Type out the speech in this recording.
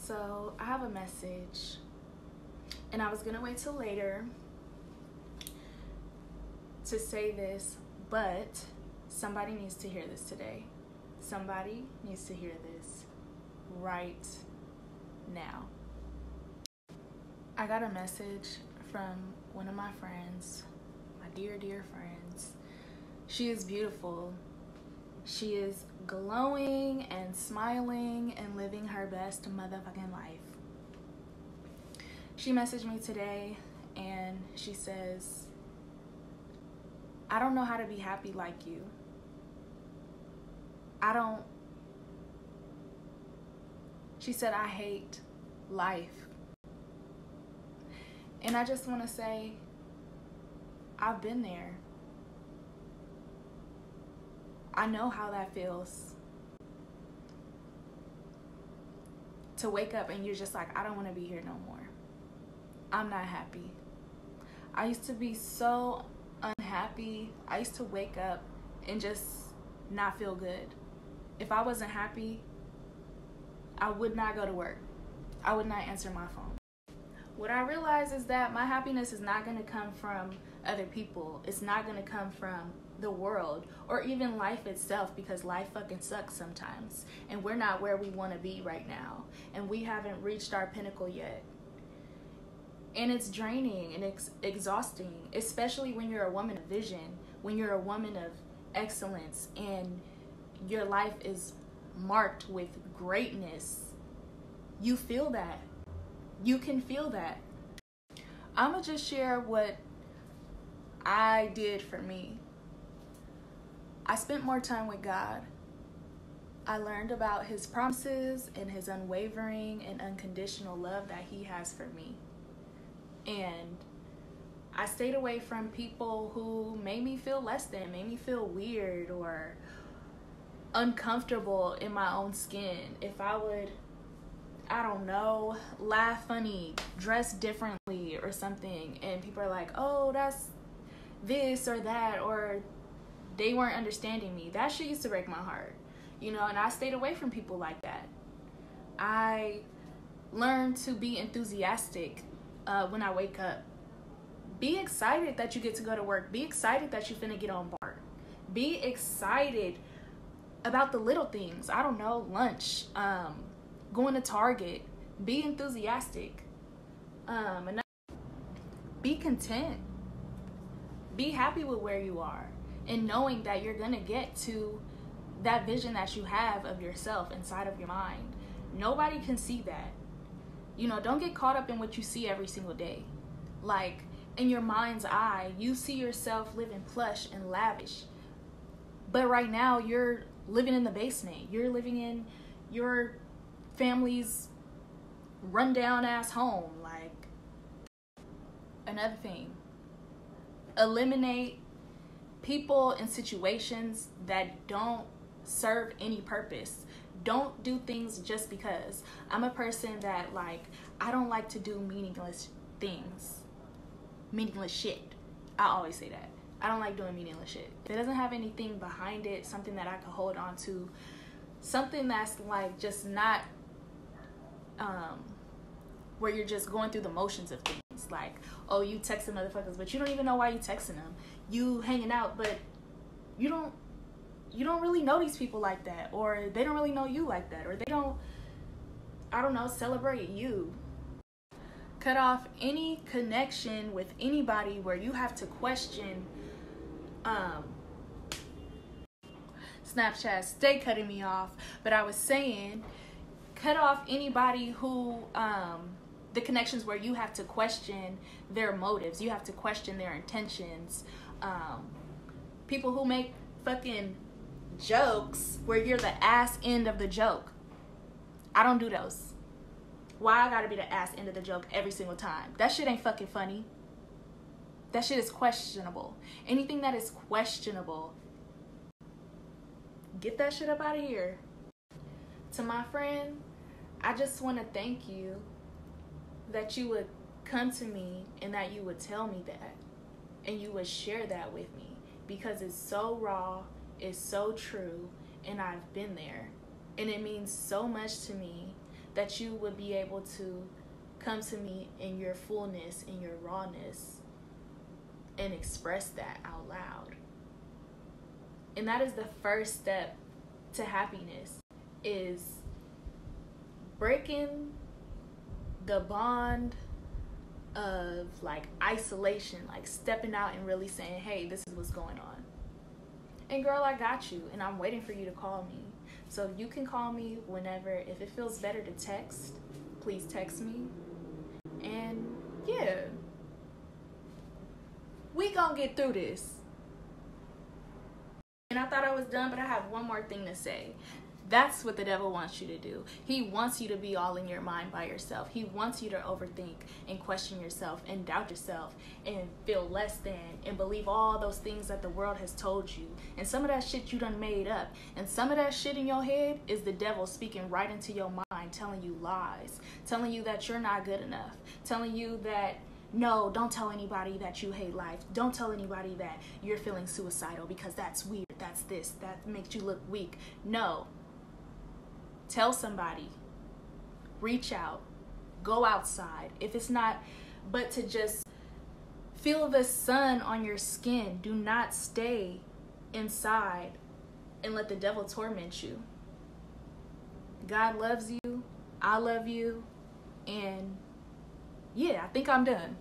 So I have a message, and I was gonna wait till later to say this, but somebody needs to hear this today. Somebody needs to hear this right now. I got a message from one of my friends, my dear friends. She is beautiful. She is glowing and smiling and living her best motherfucking life. She messaged me today and she says, I don't know how to be happy like you. She said, I hate life. And I just want to say, I've been there. I know how that feels. To wake up and you're just like, I don't want to be here no more. I'm not happy. I used to be so unhappy. I used to wake up and just not feel good. If I wasn't happy, I would not go to work. I would not answer my phone. What I realize is that my happiness is not going to come from other people. It's not going to come from the world or even life itself, because life fucking sucks sometimes. And we're not where we want to be right now. And we haven't reached our pinnacle yet. And it's draining and exhausting, especially when you're a woman of vision, when you're a woman of excellence and your life is marked with greatness. You feel that. You can feel that. I'm gonna just share what I did for me. I spent more time with God. I learned about His promises and His unwavering and unconditional love that He has for me. And I stayed away from people who made me feel less than, made me feel weird or uncomfortable in my own skin. If I would, I don't know, laugh funny, dress differently or something, and people are like, oh, that's this or that, or they weren't understanding me. That shit used to break my heart, and I stayed away from people like that. I learned to be enthusiastic when I wake up. Be excited that you get to go to work. Be excited that you finna get on board. Be excited about the little things. I don't know, lunch, going to Target. Be enthusiastic. And be content. Be happy with where you are, and knowing that you're gonna get to that vision that you have of yourself inside of your mind. Nobody can see that. Don't get caught up in what you see every single day. Like, in your mind's eye, you see yourself living plush and lavish. But right now, you're living in the basement. You're living in your family's rundown ass home. Like, another thing, eliminate people and situations that don't serve any purpose. Don't do things just because. I'm a person that, I don't like to do meaningless things. Meaningless shit. I always say that. I don't like doing meaningless shit. If it doesn't have anything behind it, something that I can hold on to, something that's just not where you're just going through the motions of things. Like, oh, you texting motherfuckers, but you don't even know why you texting them. You hanging out, but you don't really know these people like that, or they don't really know you like that, or they don't, celebrate you. Cut off any connection with anybody where you have to question. Snapchat, stay cutting me off, but I was saying, cut off anybody who, the connections where you have to question their motives, you have to question their intentions. People who make fucking jokes where you're the ass end of the joke. I don't do those. Why I gotta be the ass end of the joke every single time? That shit ain't fucking funny. That shit is questionable. Anything that is questionable, get that shit up out of here. To my friend, I just want to thank you that you would come to me and that you would tell me that and you would share that with me, because it's so raw, it's so true, and I've been there, and it means so much to me that you would be able to come to me in your fullness, in your rawness, and express that out loud. And that is the first step to happiness, is breaking the bond of like isolation, like stepping out and really saying, hey, this is what's going on. And girl, I got you, and I'm waiting for you to call me. So you can call me whenever. If it feels better to text, please text me. And yeah, we gonna get through this. And I thought I was done, but I have one more thing to say. That's what the devil wants you to do. He wants you to be all in your mind by yourself. He wants you to overthink and question yourself and doubt yourself and feel less than and believe all those things that the world has told you. And some of that shit you done made up. And some of that shit in your head is the devil speaking right into your mind, telling you lies, telling you that you're not good enough, telling you that no, don't tell anybody that you hate life. Don't tell anybody that you're feeling suicidal because that's weird. That's this. That makes you look weak. No. Tell somebody. Reach out. Go outside. If it's not, but to just feel the sun on your skin. Do not stay inside and let the devil torment you. God loves you. I love you. And yeah, I think I'm done.